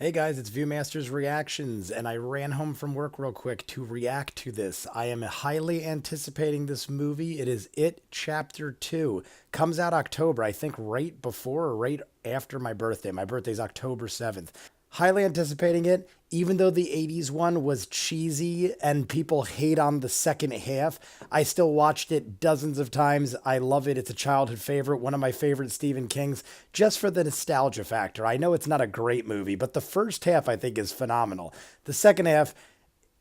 Hey guys, it's ViewMasters Reactions, and I ran home from work real quick to react to this. I am highly anticipating this movie. It is It Chapter 2. Comes out October, I think right before or right after my birthday. My birthday's October 7th. Highly anticipating it, even though the 80s one was cheesy and people hate on the second half. I still watched it dozens of times. I love it. It's a childhood favorite, one of my favorite Stephen King's, just for the nostalgia factor. I know it's not a great movie, but the first half I think is phenomenal. The second half,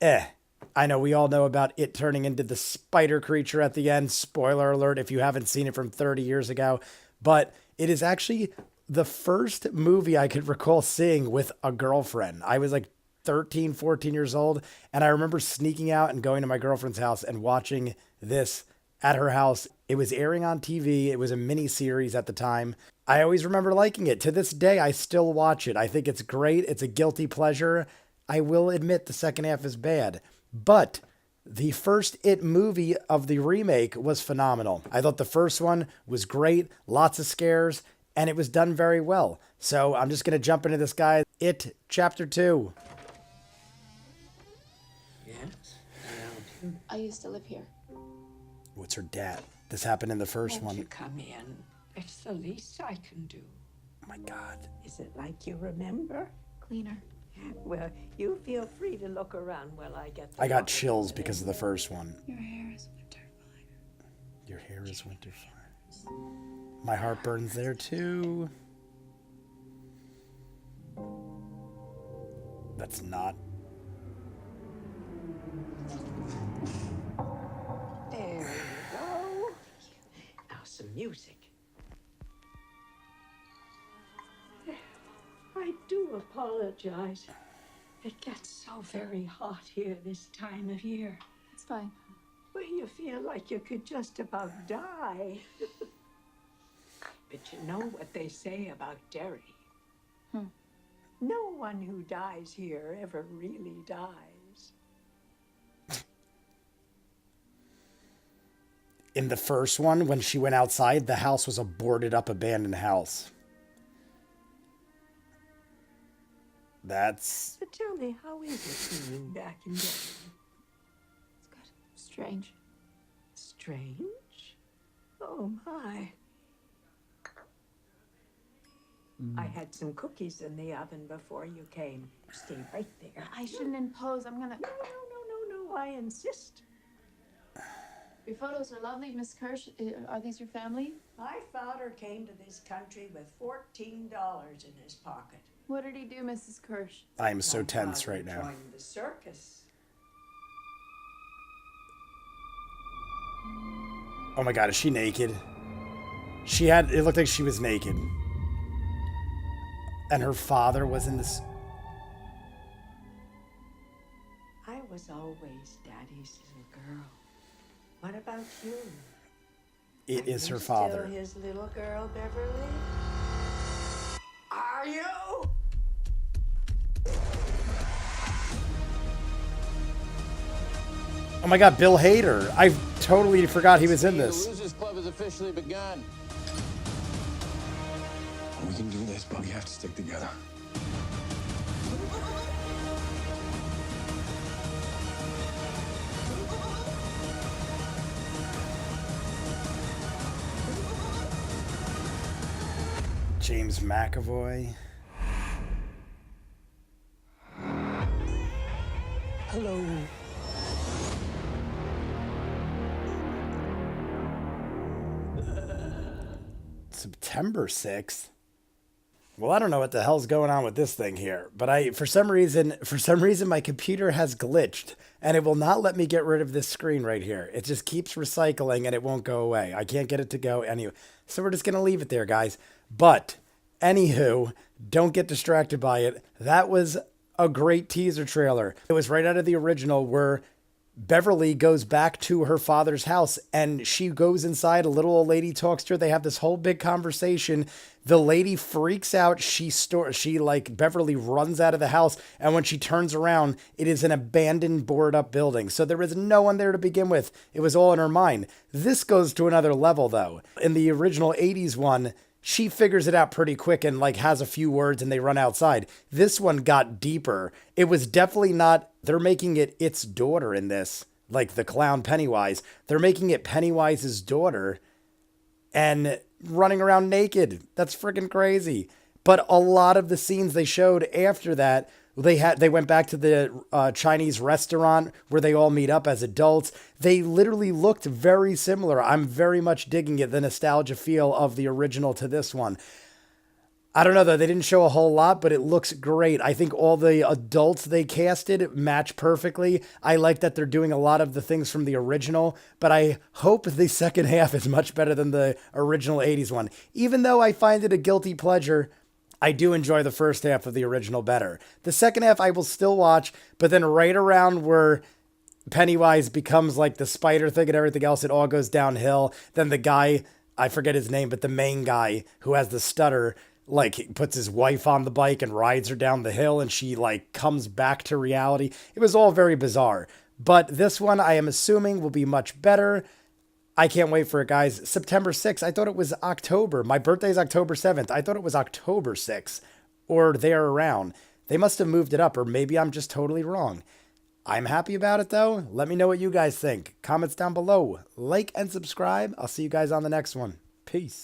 I know we all know about it turning into the spider creature at the end. Spoiler alert if you haven't seen it from 30 years ago. But it is actually the first movie I could recall seeing with a girlfriend. I was like 13, 14 years old, and I remember sneaking out and going to my girlfriend's house and watching this at her house. It was airing on TV. It was a mini series at the time. I always remember liking it. To this day, I still watch it. I think it's great. It's a guilty pleasure. I will admit the second half is bad, but the first It movie of the remake was phenomenal. I thought the first one was great, lots of scares, and it was done very well. So I'm just going to jump into this, guy. It Chapter 2. Yes, I help you. I used to live here. What's her dad? This happened in the first Won't you one. come in? It's the least I can do. Oh my God. Is it like you remember? Cleaner. Well, you feel free to look around while I get the I got water chills filled because of in. the first one. Your hair is winter fire. Your hair is winter fire. My heart burns there too. That's not. There you go. Now some music. I do apologize. It gets so very hot here this time of year. It's fine. Where you feel like you could just about die. But you know what they say about Derry? No one who dies here ever really dies. In the first one, when she went outside, the house was a boarded up abandoned house. That's... But tell me, how is it being back in Derry? It's good. Strange. Strange? Oh my. I had some cookies in the oven before you came. Stay right there. I shouldn't impose. I'm gonna. No, I insist. Your photos are lovely, Miss Kirsch. Are these your family? My father came to this country with $14 in his pocket. What did he do, Mrs. Kirsch? I am so My tense father right now. joined the circus. Oh my God, is she naked? She had, it looked like she was naked. And her father was in this. I was always Daddy's little girl. What about you? It is her You father. Still his little girl, Beverly? Are you? Oh my God, Bill Hader. I totally forgot he was in The this. Losers Club has officially begun. We can do this, but we have to stick together. James McAvoy. Hello. September 6th. Well, I don't know what the hell's going on with this thing here, but for some reason my computer has glitched and it will not let me get rid of this screen right here. It just keeps recycling and it won't go away. I can't get it to go anyway. So we're just going to leave it there, guys. But anywho, don't get distracted by it. That was a great teaser trailer. It was right out of the original where Beverly goes back to her father's house and she goes inside. A little old lady talks to her. They have this whole big conversation. The lady freaks out. Beverly runs out of the house. And when she turns around, it is an abandoned, boarded up building. So there was no one there to begin with. It was all in her mind. This goes to another level though. In the original 80s one, she figures it out pretty quick and like has a few words and they run outside. This one got deeper. It was definitely not, they're making it its daughter in this, like the clown Pennywise. They're making it Pennywise's daughter and running around naked. That's freaking crazy. But a lot of the scenes they showed after that, they went back to the Chinese restaurant where they all meet up as adults. They literally looked very similar. I'm very much digging it, the nostalgia feel of the original to this one. I don't know though, they didn't show a whole lot, but it looks great. I think all the adults they casted match perfectly. I like that they're doing a lot of the things from the original, but I hope the second half is much better than the original 80s one. Even though I find it a guilty pleasure, I do enjoy the first half of the original better. The second half I will still watch, but then right around where Pennywise becomes like the spider thing and everything else, it all goes downhill. Then the guy, I forget his name, but the main guy who has the stutter, like puts his wife on the bike and rides her down the hill and she like comes back to reality. It was all very bizarre. But this one I am assuming will be much better. I can't wait for it, guys. September 6th. I thought it was October. My birthday is October 7th. I thought it was October 6th or there around. They must have moved it up, or maybe I'm just totally wrong. I'm happy about it, though. Let me know what you guys think. Comments down below. Like and subscribe. I'll see you guys on the next one. Peace.